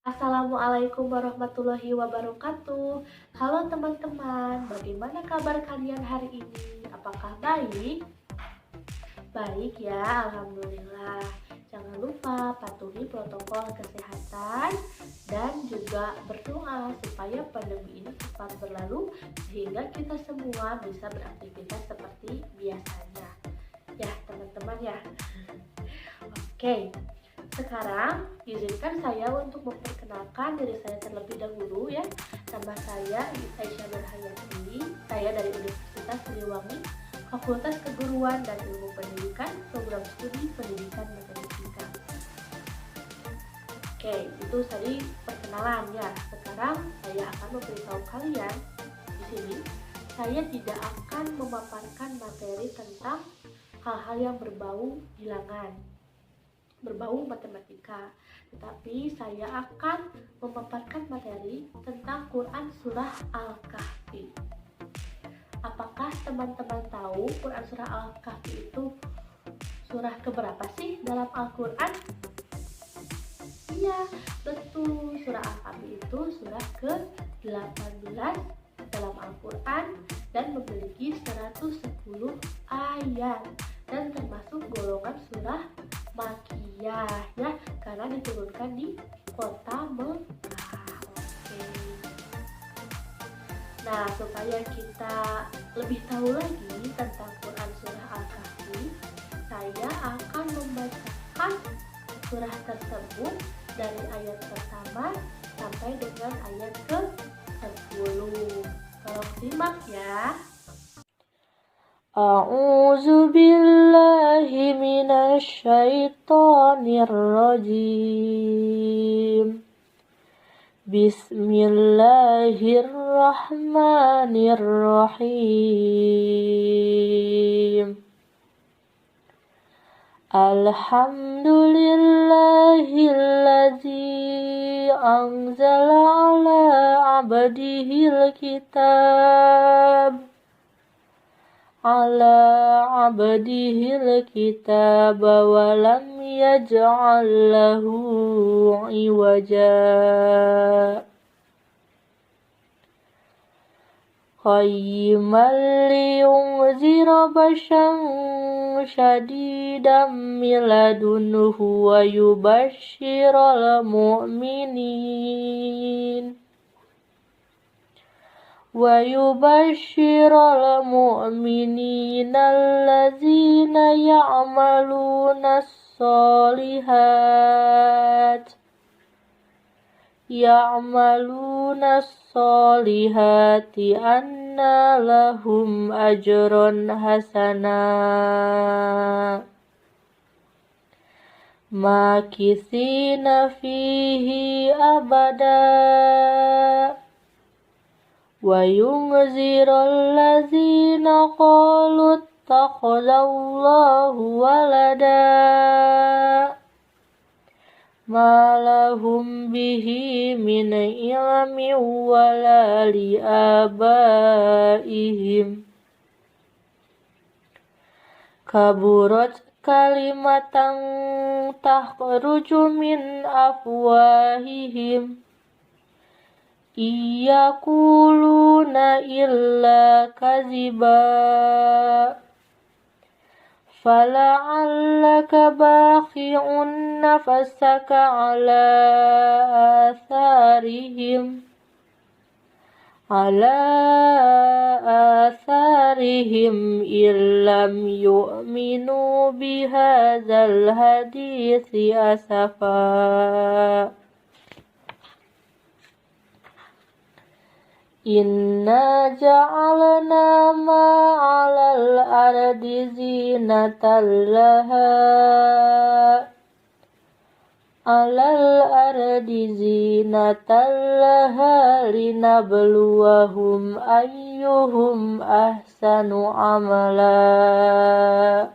Assalamualaikum warahmatullahi wabarakatuh. Halo teman-teman, bagaimana kabar kalian hari ini? Apakah baik? Baik ya, alhamdulillah. Jangan lupa patuhi protokol kesehatan dan juga berdoa supaya pandemi ini cepat berlalu sehingga kita semua bisa beraktivitas seperti biasanya. Ya, teman-teman ya. Oke. Sekarang, izinkan saya untuk memperkenalkan diri saya terlebih dahulu ya. Nama saya Aisyah Nurhayati, saya dari Universitas Siliwangi, Fakultas Keguruan dan Ilmu Pendidikan, Program Studi Pendidikan Matematika. Oke, itu tadi perkenalannya. Sekarang saya akan memberitahu kalian di sini. Saya tidak akan memaparkan materi tentang hal-hal yang berbau bilangan, berbau matematika, tetapi saya akan memaparkan materi tentang Quran Surah Al-Kahfi. Apakah teman-teman tahu Quran Surah Al-Kahfi itu surah keberapa sih dalam Al-Quran? Iya, betul, surah Al-Kahfi itu surah ke-18 dalam Al-Quran dan memiliki 110 ayat dan termasuk golongan surah Makiyah ya, karena diturunkan di kota Mekah. Oke. Nah, supaya kita lebih tahu lagi tentang Quran Surah Al-Kahfi, saya akan membacakan surah tersebut dari ayat pertama sampai dengan ayat ke-10. Tolong simak ya. A'udzu billahi minasy syaithanir rajim. Bismillahirrahmanirrahim. Alhamdulillahilladzi anzala ala 'abdihil kitab wa lam yaj'al lahu 'iwaja qayyiman liyunzira basyan syadidan min ladunhu wa yubashshiral mu'minin allazina ya'maluna as-solihati anna lahum ajran hasana makithina fihi abada wa yunzirul ladzina qalu ittakhadallahu walada ma lahum bihi min ilmin wala liabaihim kaburat kalimatan takhruju min afwahihim iyakuluna illa kaziba fala'allaka bakhi'un nafsaka ala atharihim illam yu'minu bihadzal hadithi asafa. Inna ja'alna ma'alal ardi zinatan laha linabluwahum ayyuhum ahsanu amala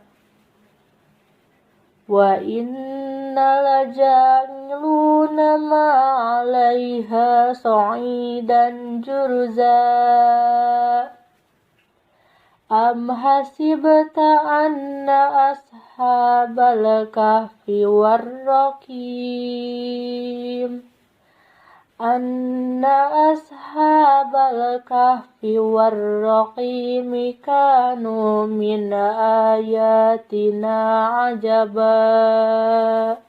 wa inna laja'iluna ma'alaiha sa'idan jurza am hasibta anna ashabal kahfi warraqim anna ashabal kahfi warraqimi kanu min ayatina ajaba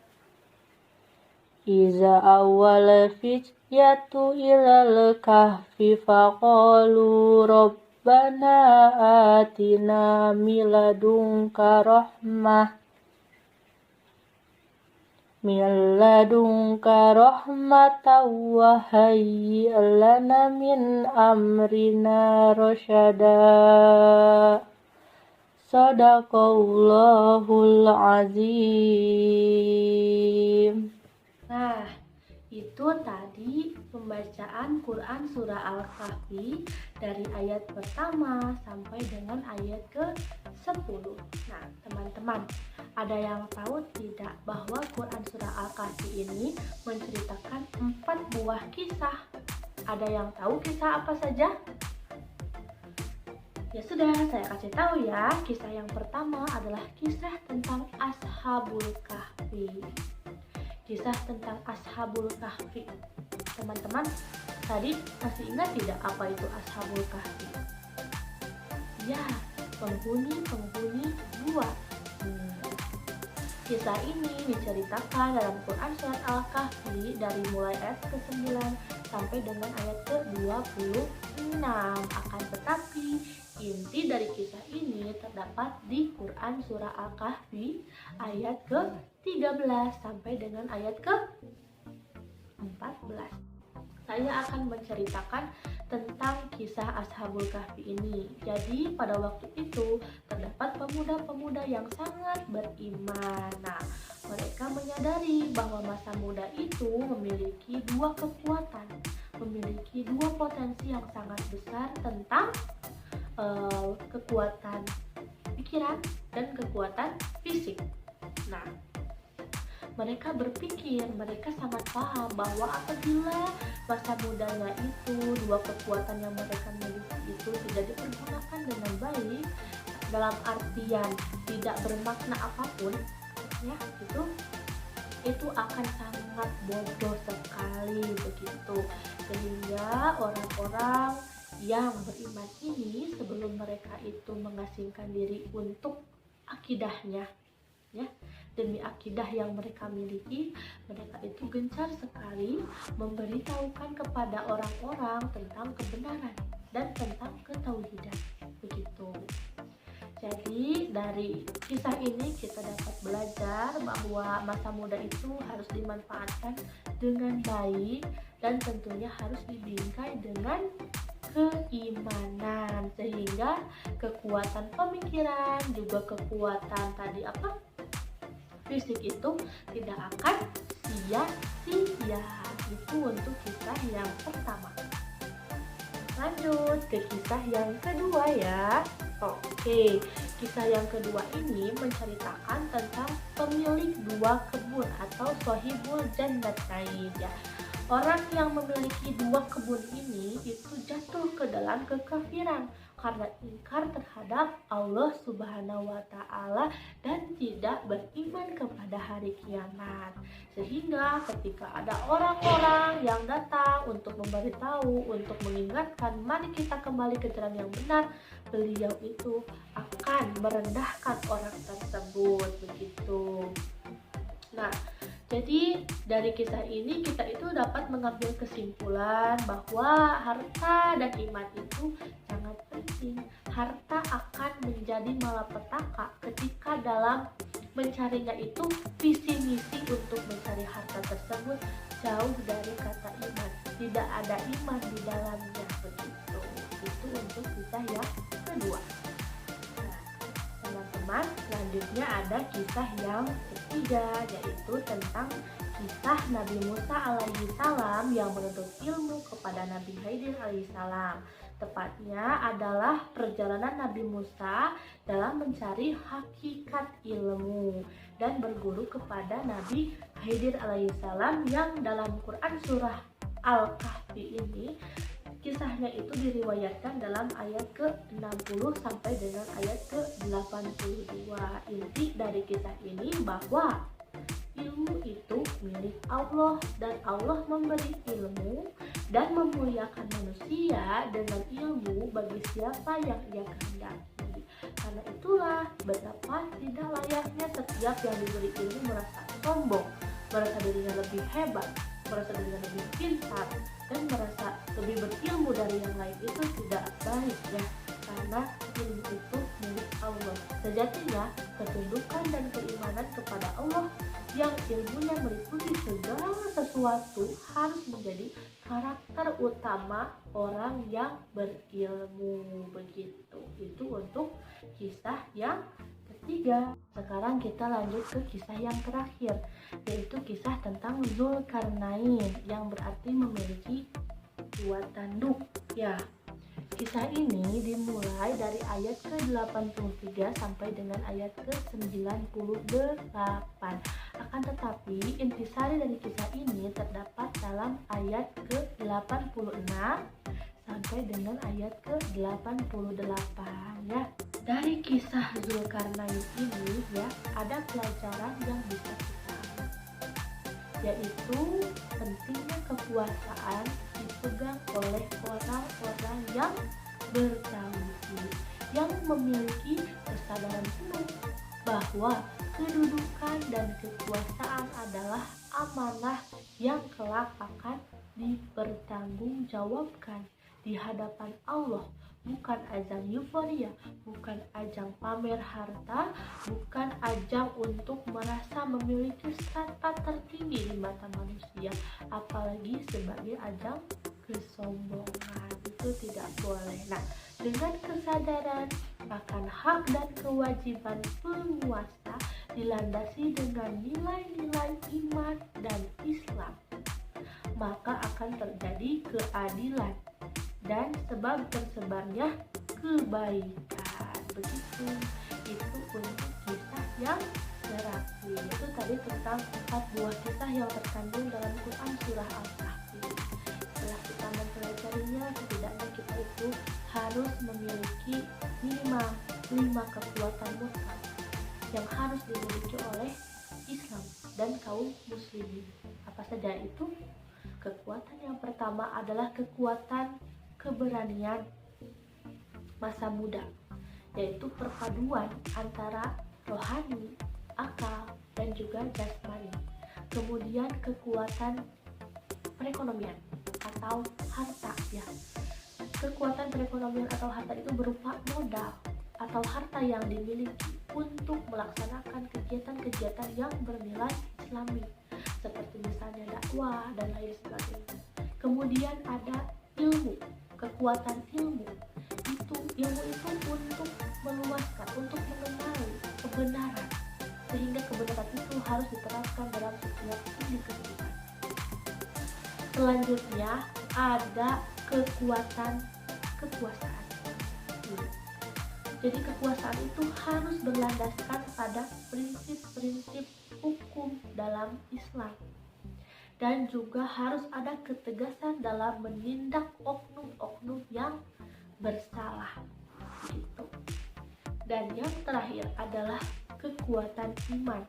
iza awal fityatu ilal kahfi faqalu rabbana atina miladunka rahmah rahmatan wa hayyi' lana min amrina rasyada. Shadaqallahul azim. Nah, itu tadi pembacaan Quran Surah Al-Kahfi dari ayat pertama sampai dengan ayat ke-10. Nah, teman-teman, ada yang tahu tidak bahwa Quran Surah Al-Kahfi ini menceritakan 4 buah kisah? Ada yang tahu kisah apa saja? Ya sudah, saya kasih tahu ya. Kisah yang pertama adalah kisah tentang Ashabul Kahfi. Kisah tentang Ashabul Kahfi. Teman-teman, tadi masih ingat tidak apa itu Ashabul Kahfi? Ya, penghuni gua. Kisah ini diceritakan dalam Quran Surat Al-Kahfi dari mulai ayat ke-9 sampai dengan ayat ke-26. Akan tetapi, inti dari kisah ini terdapat di Quran Surah Al-Kahfi ayat ke-13 sampai dengan ayat ke-14. Saya akan menceritakan tentang kisah Ashabul Kahfi ini. Jadi pada waktu itu terdapat pemuda-pemuda yang sangat beriman. Nah, mereka menyadari bahwa masa muda itu memiliki 2 kekuatan, memiliki 2 potensi yang sangat besar tentang kekuatan pikiran dan kekuatan fisik. Nah, mereka berpikir, mereka sangat paham bahwa apabila masa mudanya itu 2 kekuatan yang mereka miliki itu tidak dipergunakan dengan baik, dalam artian tidak bermakna apapun, ya, itu akan sangat bodoh sekali begitu. Sehingga orang-orang yang beriman ini sebelum mereka itu mengasingkan diri untuk akidahnya, ya, demi akidah yang mereka miliki, mereka itu gencar sekali memberitahukan kepada orang-orang tentang kebenaran dan tentang ketauhidan begitu. Jadi dari kisah ini kita dapat belajar bahwa masa muda itu harus dimanfaatkan dengan baik dan tentunya harus dibingkai dengan keimanan, sehingga kekuatan pemikiran juga kekuatan tadi fisik itu tidak akan sia-sia. Itu untuk kisah yang pertama. Lanjut ke kisah yang kedua ya. Oke, kisah yang kedua ini menceritakan tentang pemilik 2 kebun atau Shahibul Jannatain ya. Orang yang memiliki 2 kebun ini itu jatuh ke dalam kekafiran karena ingkar terhadap Allah Subhanahu wa Ta'ala dan tidak beriman kepada hari kiamat. Sehingga ketika ada orang-orang yang datang untuk memberitahu, untuk mengingatkan, mari kita kembali ke jalan yang benar, beliau itu akan merendahkan orang tersebut begitu. Nah, jadi dari kisah ini kita itu dapat mengambil kesimpulan bahwa harta dan iman itu sangat penting. Harta akan menjadi malapetaka ketika dalam mencarinya itu visi misi untuk mencari harta tersebut jauh dari kata iman. Tidak ada iman di dalamnya begitu. Itu untuk kisah yang kedua. Teman-teman, selanjutnya ada kisah yang ketiga, yaitu tentang kisah Nabi Musa alaihi salam yang menuntut ilmu kepada Nabi Khidir alaihi salam. Tepatnya adalah perjalanan Nabi Musa dalam mencari hakikat ilmu dan berguru kepada Nabi Khidir alaihi salam, yang dalam Quran surah Al-Kahfi ini kisahnya itu diriwayatkan dalam ayat ke-60 sampai dengan ayat ke-82. Inti dari kisah ini bahwa ilmu itu milik Allah dan Allah memberi ilmu memuliakan manusia dengan ilmu bagi siapa yang ia kehendaki. Karena itulah betapa tidak layaknya setiap yang diberi ilmu merasa sombong, merasa dirinya lebih hebat, merasa dirinya lebih pintar, dan merasa lebih berilmu dari yang lain. Itu tidak baik ya, karena ilmu itu milik Allah. Sejatinya ketundukan dan keimanan kepada Allah yang ilmunya meliputi segala sesuatu harus menjadi karakter utama orang yang berilmu. Begitu. Itu untuk kisah yang ketiga. Sekarang kita lanjut ke kisah yang terakhir, yaitu kisah tentang Zulkarnain yang berarti memiliki dua tanduk. Ya, kisah ini dimulai dari ayat ke-83 sampai dengan ayat ke-98. Akan tetapi intisari dari kisah ini terdapat dalam ayat ke-86 sampai dengan ayat ke-88 ya. Dari kisah Zulkarnain ini ya, ada pelajaran yang bisa kita ambil, yaitu pentingnya kekuasaan dipegang oleh orang-orang yang bertauhid, yang memiliki kesadaran penuh bahwa kedudukan dan kekuasaan adalah amanah yang kelak akan dipertanggungjawabkan di hadapan Allah. Bukan ajang euforia, bukan ajang pamer harta, bukan ajang untuk merasa memiliki strata tertinggi di mata manusia, apalagi sebagai ajang kesombongan. Itu tidak boleh. Nah, dengan kesadaran akan hak dan kewajiban penguasa dilandasi dengan nilai-nilai iman dan Islam, maka akan terjadi keadilan dan sebab tersebarnya kebaikan. Begitu. Itu untuk kisah yang terakhir. Itu tadi tentang 4 buah kisah yang terkandung dalam Quran surah Al-Kahfi. Setelah kita mempelajarinya, setidaknya kita itu harus memiliki minimal 5 kekuatan mutlak yang harus dimiliki oleh Islam dan kaum muslimin. Apa saja itu? Kekuatan yang pertama adalah kekuatan keberanian masa muda, yaitu perpaduan antara rohani, akal, dan juga jasmani. Kemudian kekuatan perekonomian atau harta ya. Kekuatan perekonomian atau harta itu berupa modal atau harta yang dimiliki untuk melaksanakan kegiatan-kegiatan yang bernilai Islami, seperti misalnya dakwah dan lain sebagainya. Kemudian ada ilmu, kekuatan ilmu. Ilmu itu untuk meluaskan, untuk mengenali kebenaran, sehingga kebenaran itu harus diterapkan dalam setiap sisi kehidupan. Selanjutnya ada kekuatan kekuasaan. Jadi kekuasaan itu harus berlandaskan pada prinsip-prinsip hukum dalam Islam, dan juga harus ada ketegasan dalam menindak oknum-oknum yang bersalah gitu. Dan yang terakhir adalah kekuatan iman.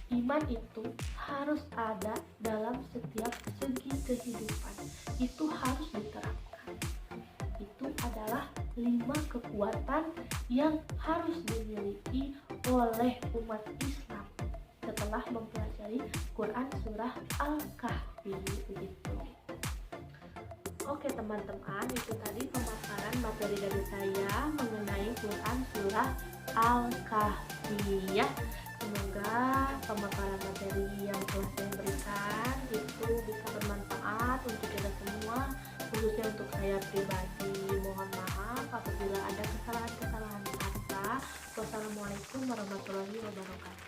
Iman itu harus ada dalam setiap segi kehidupan. Itu harus diterapkan. Itu adalah 5 kekuatan yang harus dimiliki oleh umat Islam setelah mempelajari Quran surah Al-Kahfi. Begitu. Oke teman-teman, itu tadi pemaparan materi dari saya mengenai Quran surah Al-Kahfi ya. Semoga pemaparan materi yang telah saya berikan itu bisa bermanfaat untuk kita semua, khususnya untuk saya pribadi. Mohon maaf apabila ada kesalahan-kesalahan kata. Wassalamualaikum warahmatullahi wabarakatuh.